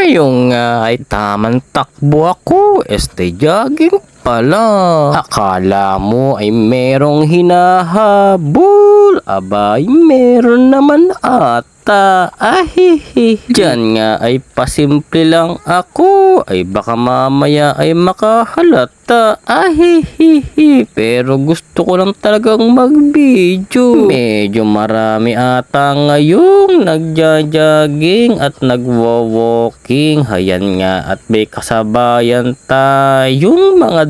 Ngayon nga ay tamang takbo ako, jogging pala. Akala mo ay merong hinahabol, abay meron naman ata. Ahihi. Diyan nga ay pasimple lang ako, ay baka mamaya ay makahalata. Ahihihi. Pero gusto ko lang talagang mag-video. Medyo marami ata ngayong nagja-jogging at nagwa-walking. Hayan nga at may kasabayan tayong mga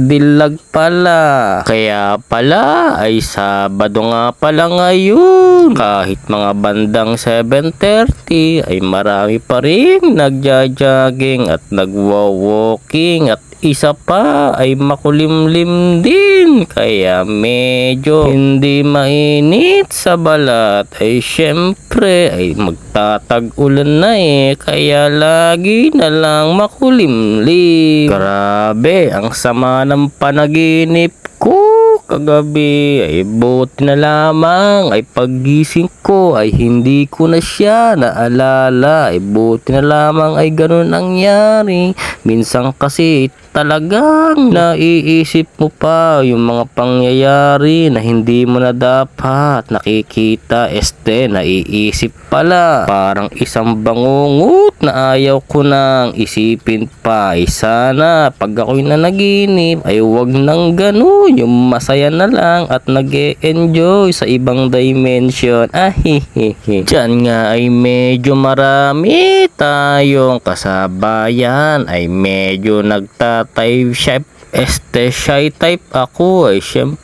dilag pala. Kaya pala ay Sabado nga pala ngayon. Kahit mga bandang 7:30 ay marami pa rin nagja-jogging at nagwa-walking at isa pa ay makulimlim din. Kaya medyo hindi mainit sa balat. Ay syempre ay magtatag-ulan na kaya lagi na lang makulimlim. Grabe, ang sama ng panaginip ko kagabi. Ay buti na lamang ay paggising ko ay hindi ko na siya naalala. Ay buti na lamang ay ganun nangyari. Minsan kasi talagang naiisip mo pa yung mga pangyayari na hindi mo na dapat nakikita. Naiisip pala. Parang isang bangungot na ayaw ko nang isipin pa. Ay sana pag ako'y nanaginip ay wag nang ganun, yung masaya na lang at nag-e-enjoy sa ibang dimension. Ahihihi. Diyan nga ay medyo marami tayong kasabayan. Ay medyo nagta-type shy type ako. Ay syempre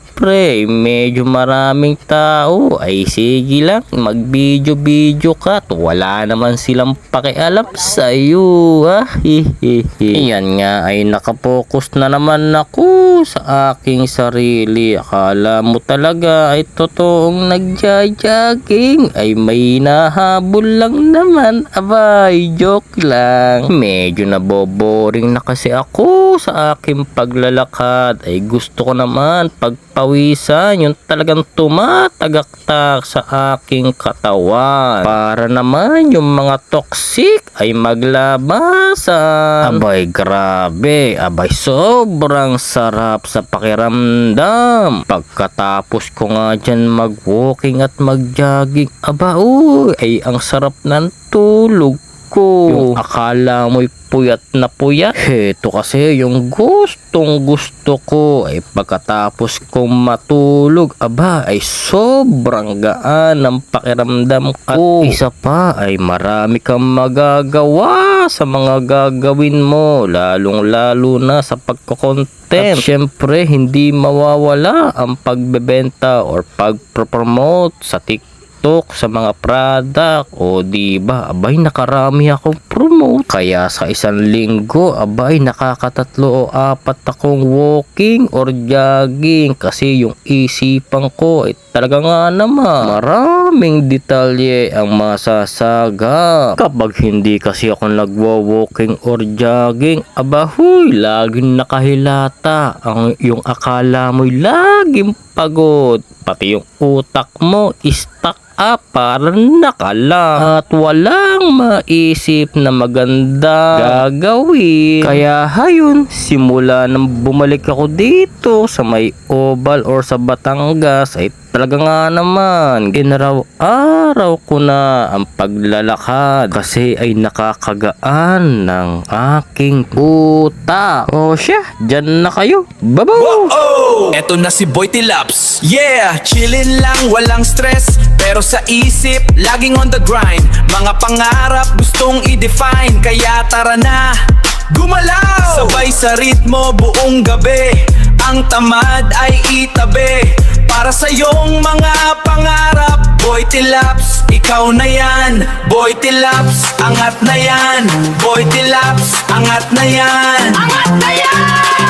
medyo maraming tao. Ay sige lang, mag-video ka at wala naman silang pakialam sa'yo. Yan nga ay nakapokus na naman ako sa aking sarili. Akala mo talaga ay totoong nagja-jogging ay may nahabol lang naman. Abay, joke lang. Medyo naboboring na kasi ako sa aking paglalakad. Ay gusto ko naman pagpawisan yung talagang tumatagaktak sa aking katawan para naman yung mga toxic ay maglabasan. Abay grabe, abay sobrang sarap sa pakiramdam. Pagkatapos ko nga dyan mag-walking at mag-jogging, aba ay ang sarap ng tulog ko. Yung akala mo'y puyat na puyat. Heto kasi yung gustong gusto ko ay pagkatapos kong matulog, aba ay sobrang gaan ng pakiramdam ko. At isa pa ay marami kang magagawa sa mga gagawin mo, lalong lalo na sa pagko-content. At syempre hindi mawawala ang pagbebenta or pagpropromote sa TikTok sa mga product. O diba, abay nakarami akong promote. Kaya sa isang linggo, abay nakakatatlo o apat akong walking or jogging. Kasi yung isipan ko ay talaga nga naman maraming detalye ang masasaga. Kapag hindi kasi ako nagwa-walking or jogging, aba laging nakahilata. Yung akala mo'y laging pagod. Pati yung utak mo stuck parang nakala at walang maisip na maganda gagawin. Kaya hayun, simula nang bumalik ako dito sa may Oval or sa Batangas ay talaga nga naman ginaraw-araw ko na ang paglalakad kasi ay nakakagaan ng aking utak. O siya, dyan na kayo. Babaw! Eto na si Boy Tilaps. Yeah, chillin' lang, walang stress, pero sa isip, laging on the grind. Mga pangarap gustong i-define, kaya tara na, gumalaw! Sabay sa ritmo buong gabi, ang tamad ay itabi. Para sa iyong mga pangarap, Boy Tilaps, ikaw na yan. Boy Tilaps, angat na yan. Boy Tilaps, angat na yan. Angat na yan!